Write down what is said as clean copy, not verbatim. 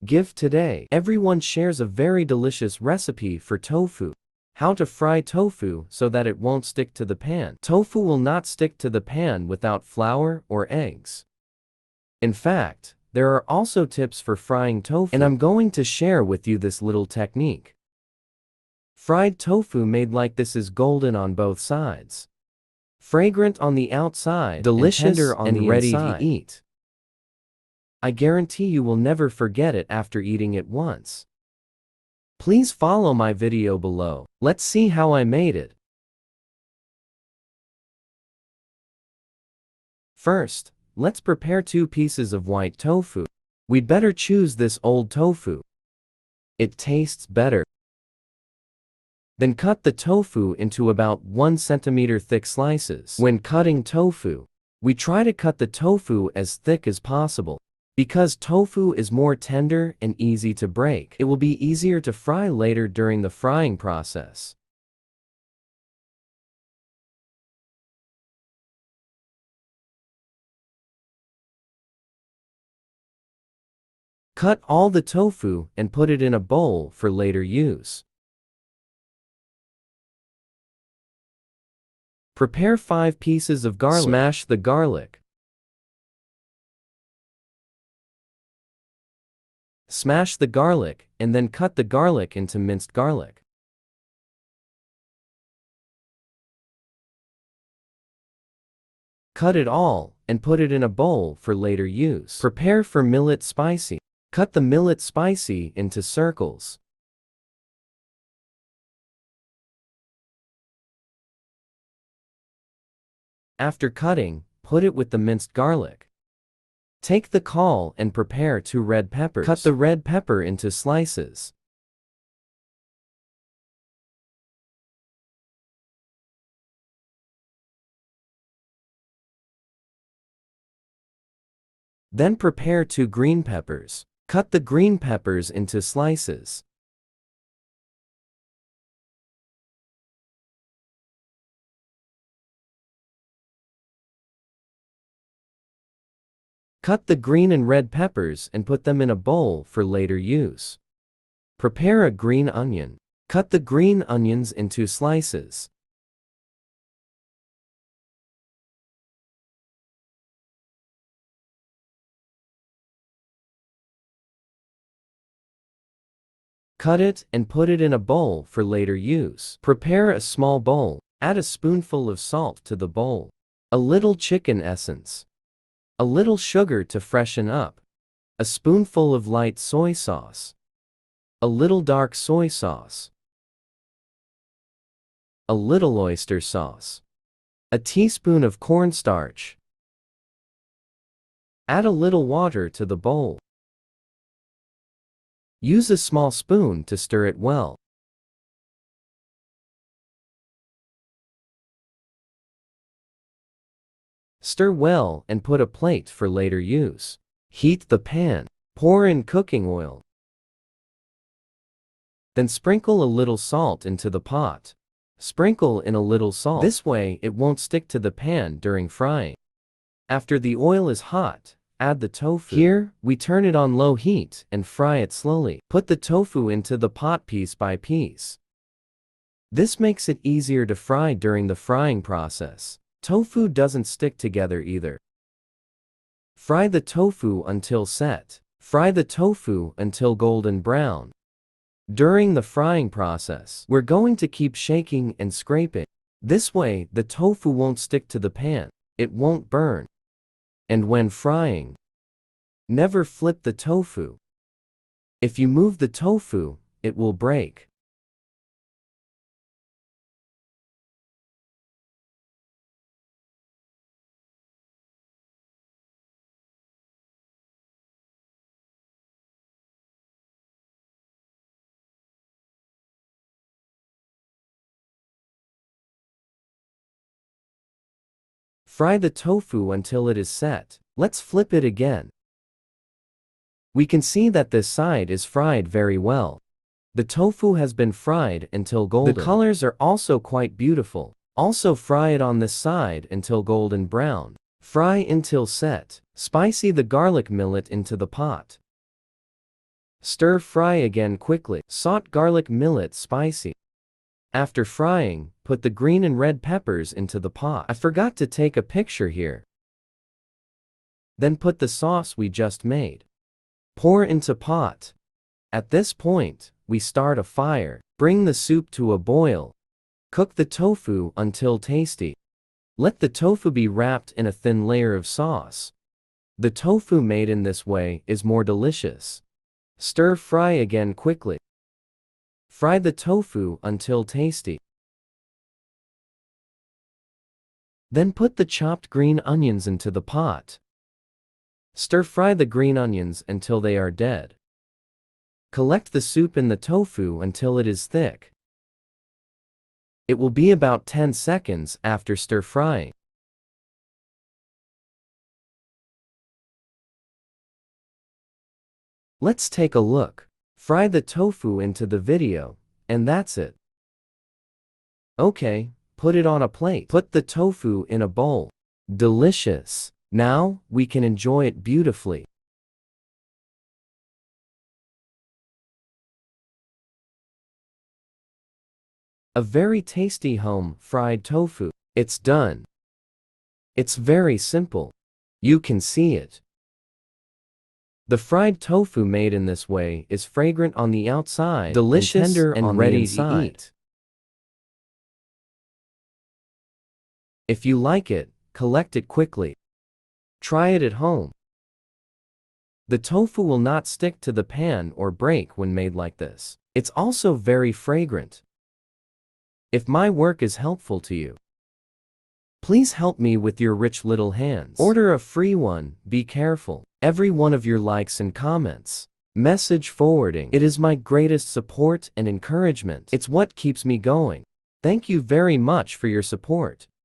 Gift today. Everyone shares a very delicious recipe for tofu. How to fry tofu so that it won't stick to the pan. Tofu will not stick to the pan without flour or eggs. In fact, there are also tips for frying tofu, and I'm going to share with you this little technique. Fried tofu made like this is golden on both sides. Fragrant on the outside, delicious and tender on the ready inside. To eat. I guarantee you will never forget it after eating it once. Please follow my video below. Let's see how I made it. First, let's prepare 2 pieces of white tofu. We'd better choose this old tofu. It tastes better. Then cut the tofu into about 1 centimeter thick slices. When cutting tofu, we try to cut the tofu as thick as possible. Because tofu is more tender and easy to break, it will be easier to fry later during the frying process. Cut all the tofu and put it in a bowl for later use. Prepare 5 pieces of garlic. Smash the garlic. Smash the garlic and then cut the garlic into minced garlic. Cut it all and put it in a bowl for later use. Prepare for millet spicy. Cut the millet spicy into circles. After cutting, put it with the minced garlic. Take the caul and prepare 2 red peppers. Cut the red pepper into slices. Then prepare 2 green peppers. Cut the green peppers into slices. Cut the green and red peppers and put them in a bowl for later use. Prepare a green onion. Cut the green onions into slices. Cut it and put it in a bowl for later use. Prepare a small bowl. Add a spoonful of salt to the bowl. A little chicken essence. A little sugar to freshen up. A spoonful of light soy sauce. A little dark soy sauce. A little oyster sauce. A teaspoon of cornstarch. Add a little water to the bowl. Use a small spoon to stir it well. Stir well and put a plate for later use. Heat the pan. Pour in cooking oil. Then sprinkle a little salt into the pot. Sprinkle in a little salt. This way it won't stick to the pan during frying. After the oil is hot, add the tofu. Here, we turn it on low heat and fry it slowly. Put the tofu into the pot piece by piece. This makes it easier to fry during the frying process. Tofu doesn't stick together either. Fry the tofu until set. Fry the tofu until golden brown. During the frying process, we're going to keep shaking and scraping. This way, the tofu won't stick to the pan. It won't burn. And when frying, never flip the tofu. If you move the tofu, it will break. Fry the tofu until it is set. Let's flip it again. We can see that this side is fried very well. The tofu has been fried until golden. The colors are also quite beautiful. Also fry it on this side until golden brown. Fry until set. Spicy the garlic millet into the pot. Stir fry again quickly. Salt garlic millet spicy. After frying, put the green and red peppers into the pot. I forgot to take a picture here. Then put the sauce we just made. Pour into pot. At this point, we start a fire. Bring the soup to a boil. Cook the tofu until tasty. Let the tofu be wrapped in a thin layer of sauce. The tofu made in this way is more delicious. Stir fry again quickly. Fry the tofu until tasty. Then put the chopped green onions into the pot. Stir fry the green onions until they are dead. Collect the soup in the tofu until it is thick. It will be about 10 seconds after stir frying. Let's take a look. Fry the tofu into the video, and that's it. Okay, put it on a plate. Put the tofu in a bowl. Delicious. Now, we can enjoy it beautifully. A very tasty home fried tofu. It's done. It's very simple. You can see it. The fried tofu made in this way is fragrant on the outside, delicious and tender and ready to eat. If you like it, collect it quickly. Try it at home. The tofu will not stick to the pan or break when made like this. It's also very fragrant. If my work is helpful to you, please help me with your rich little hands. Order a free one. Be careful. Every one of your likes and comments. Message forwarding. It is my greatest support and encouragement. It's what keeps me going. Thank you very much for your support.